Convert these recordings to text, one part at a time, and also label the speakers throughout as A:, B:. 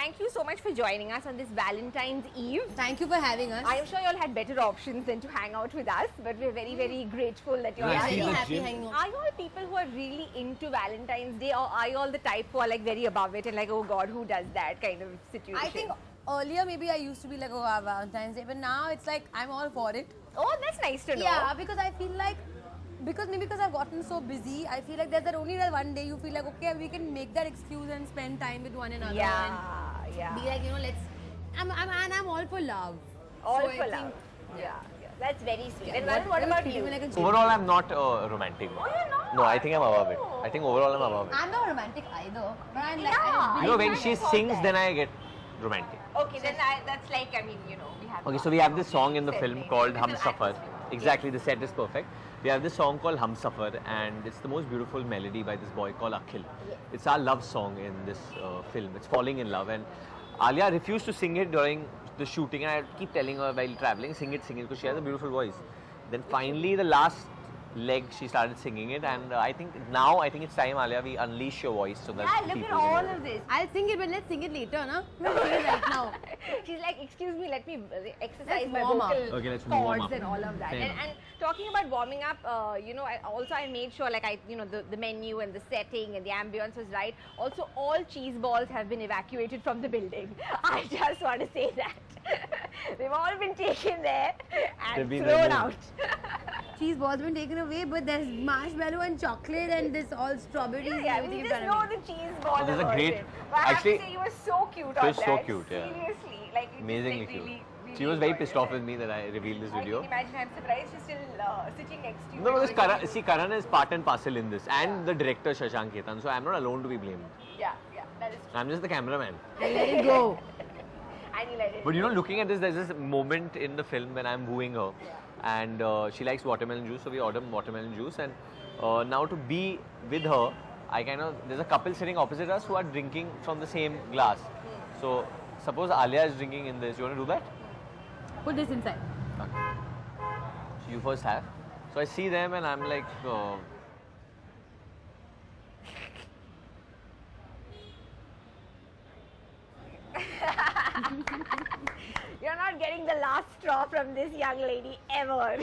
A: thank you so much for joining us on this Valentine's Eve.
B: Thank you for having us.
A: I am sure you all had better options than to hang out with us, but we're very, very grateful that you're
B: very
A: here.
B: happy hanging out.
A: Are you all people who are really into Valentine's Day, or are you all the type who are like very above it and like, oh God, who does that kind of situation?
B: I think earlier maybe I used to be like, oh, Valentine's Day, but now it's like I'm all for it.
A: Oh, that's nice to know.
B: Yeah, because I feel like, because I've gotten so busy, I feel like there's that only that one day you feel like, okay, we can make that excuse and spend time with one another.
A: Yeah,
B: and
A: yeah.
B: be like, let's. I'm all for love.
A: All
B: So
A: for
B: I
A: love.
B: think-
A: Yeah. That's very sweet. And Varun, what about you?
B: Like
C: Overall, I'm not romantic.
A: Oh, you're not?
C: No, I think I'm above it. I think overall I'm above it.
B: I'm not romantic either, but I'm like,
A: Yeah.
C: You know, when
A: I
C: she
A: thought
C: sings,
A: that.
C: then I get romantic.
A: Okay, then that's like, I mean, we have.
C: Okay, so we have this song in the film
A: Setting.
C: called
A: It's
C: Hum
A: an
C: Safar.
A: atmosphere.
C: Exactly, the set is perfect. We have this song called Hum Safar, and it's the most beautiful melody by this boy called Akhil. It's our love song in this film. It's falling in love, and Alia refused to sing it during the shooting, and I keep telling her while traveling, sing it, because she has a beautiful voice. Then finally, the last leg, she started singing it, and I think it's time, Alia, we unleash your voice so that
A: Yeah, look
C: people
A: at all
C: can hear
A: of this.
B: I'll sing it, but let's sing it later, na? We'll sing it right now.
A: She's like, excuse me, let me exercise
B: Let's
A: my
B: warm up.
A: vocal
C: Okay, let's warm
A: cords
C: up.
A: and all of that.
C: Fair
A: And talking about warming up, I made sure like the menu and the setting and the ambience was right. Also, all cheese balls have been evacuated from the building. I just want to say that. They've all been taken there
C: They've
A: and
C: been
A: thrown
C: removed.
A: out.
B: Cheese balls been taken away, but there's marshmallow and chocolate and this all strawberries and
A: Yeah,
B: everything
A: we
B: in
A: just
B: front
A: know
B: of me.
A: the cheese ball.
C: Oh, there's a great-
A: version. But I have to
C: actually,
A: say, you were so cute
C: she
A: on
C: was
A: that.
C: so cute, yeah.
A: Seriously, like it just,
C: Amazingly
A: like,
C: cute.
A: really,
C: She was very
A: enjoyed
C: pissed
A: it.
C: off with me that I revealed this
A: I
C: video.
A: can imagine. I'm surprised she's still sitting next to you.
C: No, because
A: Because
C: Karan is part and parcel in this, and the director Shashank Ketan, so I'm not alone to be blamed.
A: Yeah, that is true.
C: I'm just the cameraman.
B: And let it go.
A: And you let it.
C: But looking at this, there's this moment in the film when I'm wooing her, and she likes watermelon juice, so we order watermelon juice, and now to be with her, there's a couple sitting opposite us who are drinking from the same glass. So suppose Alia is drinking in this, you want to do that?
B: Put this inside.
C: Okay. So you first have. So I see them and I'm like,
A: You're not getting the last straw from this young lady ever.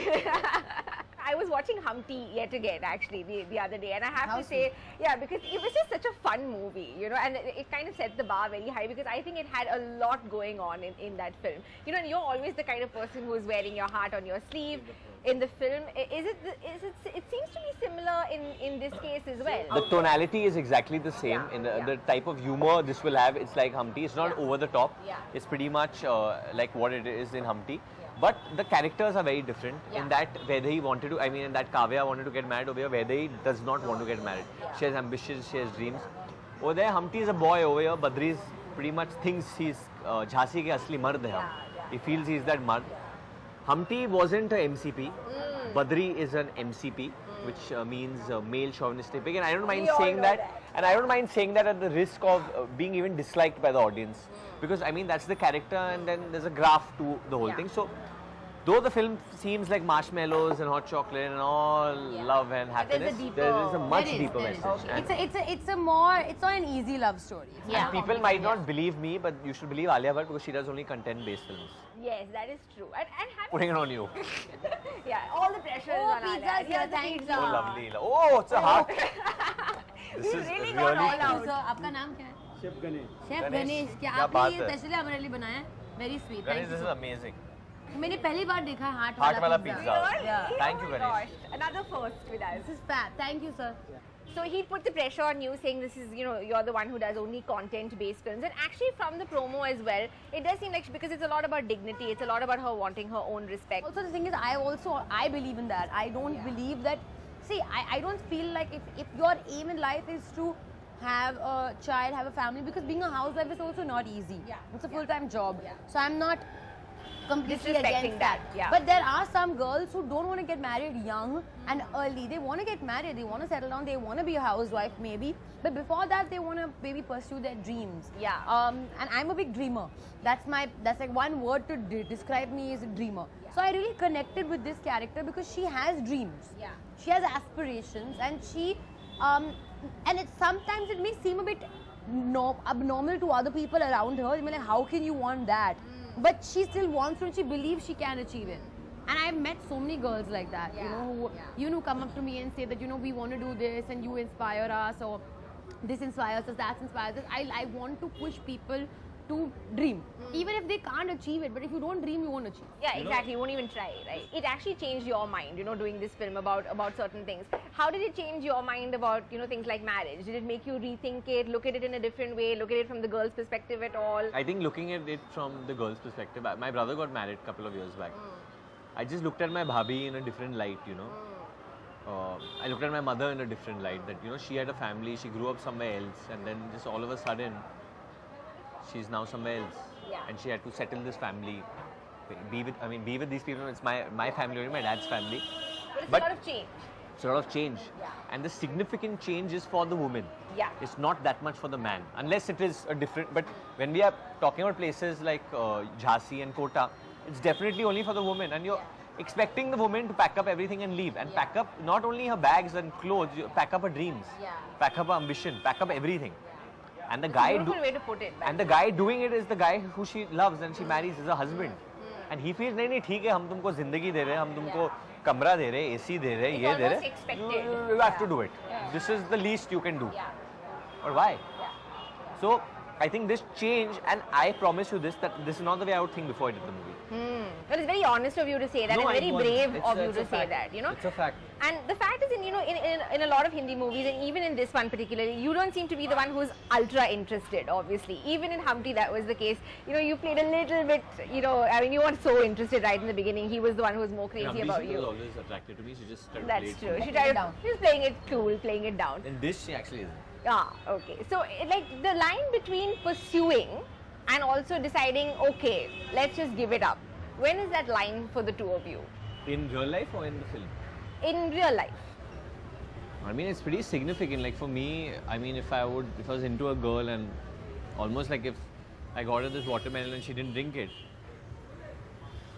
A: I was watching Humpty yet again actually the other day, and I have to say, yeah, because it was just such a fun movie, and it kind of set the bar very high because I think it had a lot going on in that film. And you're always the kind of person who is wearing your heart on your sleeve in the film. It seems to be similar in this case as well.
C: the tonality is exactly the same.
A: Yeah,
C: In
A: yeah.
C: the type of humor this will have, it's like Humpty. It's not
A: Yeah.
C: over the top.
A: Yeah.
C: It's pretty much like what it is in Humpty. But the characters are very different
A: Yeah.
C: in that whether he wanted to, in that Kavya wanted to get married over here, whether he does not want to get married. She has ambitions, she has dreams. Over there, Humpty is a boy. Over here, Badri pretty much thinks he's Jhansi ke asli mard hai.
A: Yeah.
C: He feels he's that mard. Humpty wasn't a MCP. Badri is an MCP, which means male chauvinistic pig. And I don't mind
A: We all
C: saying
A: know
C: that.
A: that.
C: And I don't mind saying that at the risk of being even disliked by the audience. Because that's the character, and then there's a graph to the whole
A: Yeah.
C: thing. So, though the film seems like marshmallows and hot chocolate and all love and happiness,
A: deeper-
C: there is a much
B: There is,
C: deeper
B: there is.
C: message. And
B: It's not an easy love story. It's
A: Yeah.
B: not
C: people might
B: complicated.
C: not believe me, but you should believe Alia Bhatt because she does only content-based films.
A: Yes, that is true. And
C: Putting it on you.
A: yeah, all the pressure
B: Oh,
A: is on
B: pizzas
A: Alia.
B: here,
A: Here's the
B: thanks.
A: pizza.
C: Oh, lovely. Oh, it's a heart. This
A: We've
C: is
A: really
C: really
A: gone all
B: Thank you,
A: out.
B: sir. आपका नाम क्या है?
D: Chef Ganesh
B: chef
C: Ganesh,
B: Ganesh क्या
C: क्या
B: आपने
C: बात
B: ये
C: है।
B: स्पेशली हमारे लिए बनाया है? Very sweet.
C: Ganesh,
B: Thank
C: this
B: you.
C: is amazing.
B: मैंने पहली बार देखा है हार्ट
C: Heart वाला
B: pizza.
C: pizza.
A: Really?
C: Thank you,
A: Oh my
C: Ganesh.
A: gosh. Another first with us.
B: This is fab. Thank you, sir.
A: So he put the pressure on you, saying this is, you're the one who does only content-based films. And actually, from the promo as well, it does seem like because it's a lot about dignity, it's a lot about her wanting her own respect.
B: Also, the thing is, I believe in that. I don't believe that. See, I don't feel like if your aim in life is to have a child, have a family, because being a housewife is also not easy.
A: Yeah.
B: It's a full-time job. So I'm not completely
A: Disrespecting
B: against
A: that,
B: that.
A: yeah.
B: But there are some girls who don't want to get married young and early. They want to get married, they want to settle down, they want to be a housewife maybe. But before that, they want to maybe pursue their dreams.
A: Yeah.
B: And I'm a big dreamer. That's like one word to describe me is a dreamer. So I really connected with this character because she has dreams.
A: Yeah.
B: She has aspirations, and she and sometimes it may seem a bit abnormal to other people around her. I mean, like, how can you want that? But she still wants it and she believes she can achieve it. And I've met so many girls like that, who come up to me and say that, we want to do this and you inspire us, or this inspires us, that inspires us. I want to push people to dream. Even if they can't achieve it, but if you don't dream, you won't achieve.
A: Yeah, exactly. You won't even try, right? It actually changed your mind, doing this film about certain things. How did it change your mind about, things like marriage? Did it make you rethink it, look at it in a different way, look at it from the girl's perspective at all?
C: I think looking at it from the girl's perspective, my brother got married a couple of years back. I just looked at my bhabhi in a different light, I looked at my mother in a different light, that, she had a family, she grew up somewhere else, and then just all of a sudden, she's now somewhere else.
A: Yeah.
C: And she had to settle this family, be with these people. It's my family, my dad's family.
A: But it's a lot of change.
C: It's a lot of change.
A: Yeah.
C: And the significant change is for the woman.
A: Yeah.
C: It's not that much for the man. Unless it is a different, but when we are talking about places like Jhansi and Kota, it's definitely only for the woman. And you're expecting the woman to pack up everything and leave. And pack up not only her bags and clothes, you pack up her dreams.
A: Yeah.
C: Pack up her ambition, pack up everything. And the
A: It's
C: guy
A: a beautiful way to put it.
C: and the guy doing it is the guy who she loves and she marries as a husband. And he feels नहीं ठीक है हम तुमको जिंदगी दे रहे हैं हम तुमको कमरा दे रहे हैं AC दे रहे हैं
A: It's
C: ये दे रहे
A: almost
C: हैं
A: expected.
C: you have to do it. This is the least you can do.
A: Yeah.
C: Or why?
A: Yeah.
C: So I think this change, and I promise you this, that this is not the way I would think before I did the movie.
A: Well, it's very honest of you to say that,
C: No,
A: and very
C: it wasn't.
A: brave
C: It's
A: of
C: a-
A: you
C: it's
A: to
C: a
A: say
C: fact.
A: that,
C: It's a fact.
A: And the fact is, in a lot of Hindi movies, and even in this one particularly, you don't seem to be the one who's ultra interested, obviously. Even in Humpty, that was the case. You played a little bit, you weren't so interested right in the beginning. He was the one who was more crazy about
C: She was
A: you.
C: always attracted to me. She just tried to
A: That's
C: play
A: true.
C: it
A: She
B: Playing it
A: tried
B: down.
A: she was playing it cool, playing it down.
C: In this, she actually isn't.
A: Ah, okay. So, like, the line between pursuing and also deciding, okay, let's just give it up. When is that line for the two of you?
C: In real life or in the film?
A: In real life?
C: I mean, it's pretty significant. Like for me, I mean, if I was into a girl and almost like if I got her this watermelon and she didn't drink it,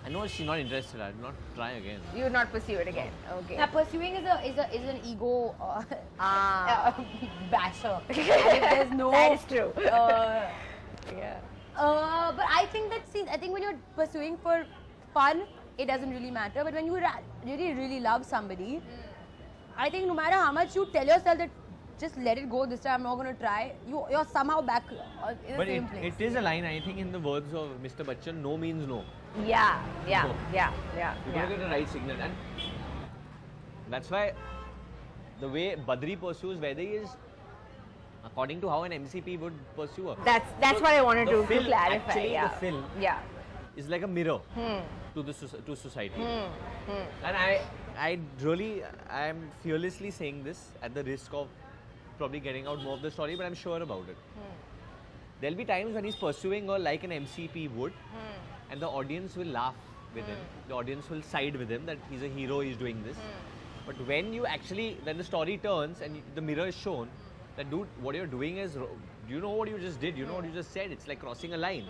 C: I know she's not interested. I'd not try again.
A: You would not pursue it again. Okay.
B: Now, pursuing is an ego
A: Ah.
B: basher. And if there's no.
A: That is true.
B: Yeah. But I think I think when you're pursuing for fun, it doesn't really matter. But when you really, really love somebody, I think no matter how much you tell yourself that just let it go this time, I'm not going to try, you're somehow back in the
C: But
B: same place.
C: it is a line, I think, in the words of Mr. Bachchan, no means no.
A: Yeah.
C: You gotta
A: Yeah.
C: get the right signal. And that's why the way Badri pursues Vaidehi is according to how an MCP would pursue her.
A: That's
C: So
A: what I wanted
C: the
A: to
C: film,
A: clarify.
C: Actually,
A: Yeah.
C: the film
A: Yeah.
C: is like a mirror to society. And I am fearlessly saying this at the risk of probably getting out more of the story, but I'm sure about it. There'll be times when he's pursuing her like an MCP would, and the audience will laugh with him. The audience will side with him that he's a hero, he's doing this. But when the story turns and the mirror is shown, that dude, what you're doing is, you know what you just did, you know what you just said, it's like crossing a line.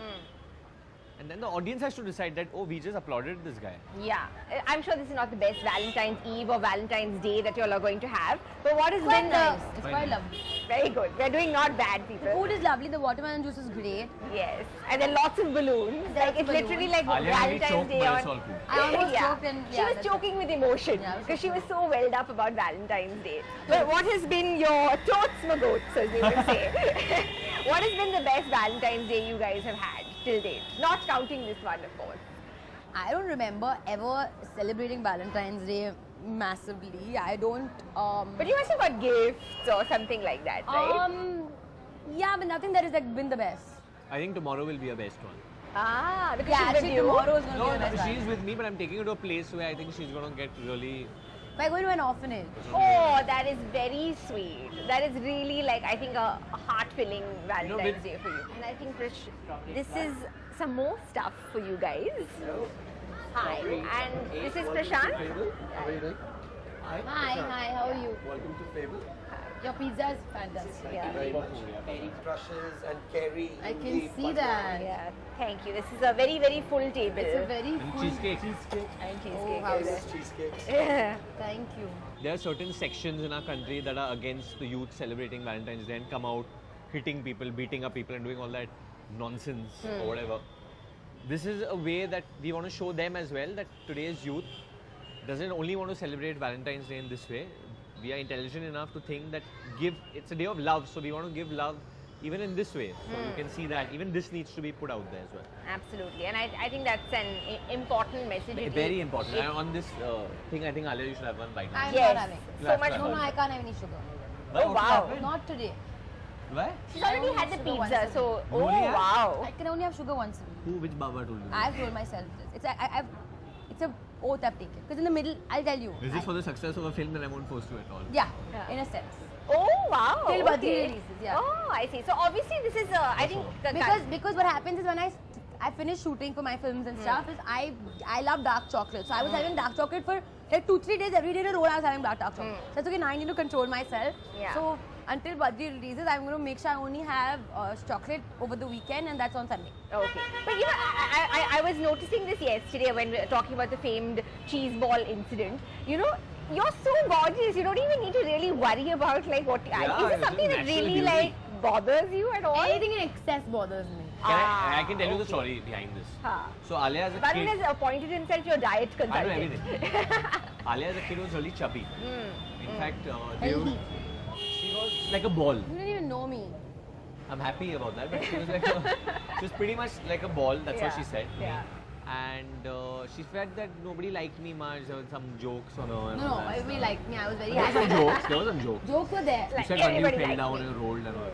C: And then the audience has to decide that, oh, we just applauded this guy.
A: Yeah. I'm sure this is not the best Valentine's Eve or Valentine's Day that you all are going to have. But what has
B: It's quite
A: been
B: nice. It's
C: Quite
B: quite
C: nice.
B: lovely.
A: very good. We're doing not bad,
B: The
A: people.
B: food is lovely. The watermelon juice is great.
A: Yes. And then lots of balloons. Like it's
B: balloons.
A: literally like
C: Alia nearly
A: Valentine's
C: choked,
A: Day
C: but
A: on.
C: it's all cool.
B: I almost choked and
A: she
B: yeah,
A: was
B: that's
A: choking with emotion
B: Yeah, I was
A: because she was so welled up about Valentine's Day. But what has been your totes magots, as they would say? What has been the best Valentine's Day you guys have had till date? Not counting this one, of course.
B: I don't remember ever celebrating Valentine's Day massively. I don't.
A: But you must have got gifts or something like that, right?
B: Yeah, but nothing that has like been the best.
C: I think tomorrow will be a best one.
A: Because
B: Yeah,
A: she's with
B: actually
A: you.
B: tomorrow is going to
C: No,
B: be the best
C: she's
B: one.
C: with me, but I'm taking her to a place where I think she's going to get really.
B: We're going to an orphanage.
A: Oh, that is very sweet. That is really like, I think, a heart-filling Valentine's
C: with-
A: Day for you. And I think, Krish, this is some more stuff for you guys. Hi, and this is Prashant.
D: How are you doing?
B: Hi, how are you?
D: Welcome to Fable.
B: Your pizza is fantastic.
A: Yeah.
D: Very much. Crushes and Kerry.
B: I can see that.
A: Yeah, thank you. This is a very, very full table.
B: It's a very
C: And
B: full.
C: cheesecake.
A: and
B: Oh,
A: cheesecake.
B: how
A: is
B: nice.
D: Cheesecakes.
A: it?
B: Thank you.
C: There are certain sections in our country that are against the youth celebrating Valentine's Day and come out hitting people, beating up people, and doing all that nonsense or whatever. This is a way that we want to show them as well that today's youth doesn't only want to celebrate Valentine's Day in this way. We are intelligent enough to think that it's a day of love, so we want to give love even in this way. So you can see that even this needs to be put out there as well.
A: Absolutely, and I think that's an important message.
C: Very important. And on this thing, I think Alia, you should have one bite now.
B: I'm
A: Yes,
B: not having.
C: You
A: so
C: have to
A: much.
C: have
B: No,
C: one.
B: I can't have any sugar.
C: Why?
A: Oh,
C: What
A: wow.
C: happened?
B: Not today.
C: Why?
A: She's already
B: I
A: had the
B: only have sugar
A: pizza,
B: once a
A: so
C: You only have?
A: wow.
B: I can only have sugar once a week.
C: Who? Which Baba told you?
B: I've told myself this. It's a oath I've taken. Because in the middle, I'll tell you.
C: Is this for the success of a film that I won't force you at all?
B: Yeah,
A: Yeah.
B: in a sense.
A: Oh wow.
B: Till Badri
A: okay.
B: releases, yeah.
A: Oh, I see. So obviously this is I think
B: Because what happens is when I finish shooting for my films and stuff is I love dark chocolate. So I was having dark chocolate for like 2-3 days every day in a row. I was having dark chocolate. So that's okay. Now I need to control myself.
A: Yeah.
B: So until Badri releases, I'm going to make sure I only have chocolate over the weekend, and that's on Sunday.
A: Okay. But you know, I was noticing this yesterday when we were talking about the famed cheese ball incident. You know, you're so gorgeous. You don't even need to really worry about like what.
C: Yeah,
A: is this
C: it's
A: something
C: a
A: that
C: natural
A: really
C: beauty.
A: like bothers you at all?
B: Anything in excess bothers me.
C: I can tell you the
A: okay.
C: story behind this.
A: Huh.
C: So Alia as a
A: Varun
C: kid,
A: has appointed himself your diet
C: I know
A: consultant.
C: everything. Alia as a kid was really chubby. In fact,
B: Healthy.
C: she was like a ball.
B: You don't even know me.
C: I'm happy about that, but she was like she was pretty much like a ball. That's what she said. to me.
A: Yeah.
C: And she felt that nobody liked me much. There were some jokes on her. and
B: No,
C: all that
B: everybody
C: stuff.
B: liked me. I was very
C: There were some
B: happy.
C: jokes. There were some jokes.
B: Jokes were there.
C: You
A: Like,
C: said when you
A: everybody
C: fell
A: liked
C: down
A: me.
C: and rolled and all.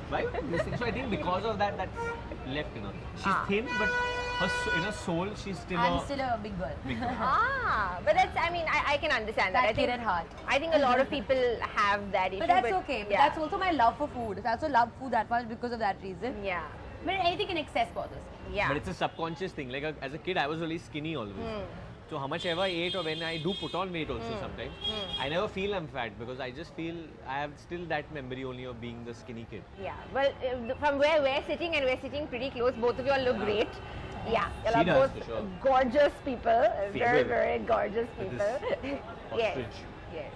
C: Why would I miss it? So I think because of that, that's left in her. She's thin, but in her soul, she's still
B: I'm
C: a
B: still a big girl.
C: big girl.
A: But that's, I mean, I can understand that.
B: Fat
A: I think,
B: kid at heart.
A: I think a lot of people have that issue.
B: But that's okay. But
A: yeah.
B: that's also my love for food. I also love food that much because of that reason.
A: Yeah.
B: But anything in excess bothers me.
A: Yeah.
C: But it's a subconscious thing. Like as a kid, I was really skinny always. So how much ever I ate, or when I do put on weight also sometimes, I never feel I'm fat because I just feel I have still that memory only of being the skinny kid.
A: Yeah. Well, from where we're sitting, and we're sitting pretty close, both of you all look great. Yeah. You
C: She
A: are
C: does,
A: both
C: for sure.
A: gorgeous people. Very,
C: Female.
A: very gorgeous
C: With
A: people.
C: this
A: yes.
C: ostrich.
A: Yes.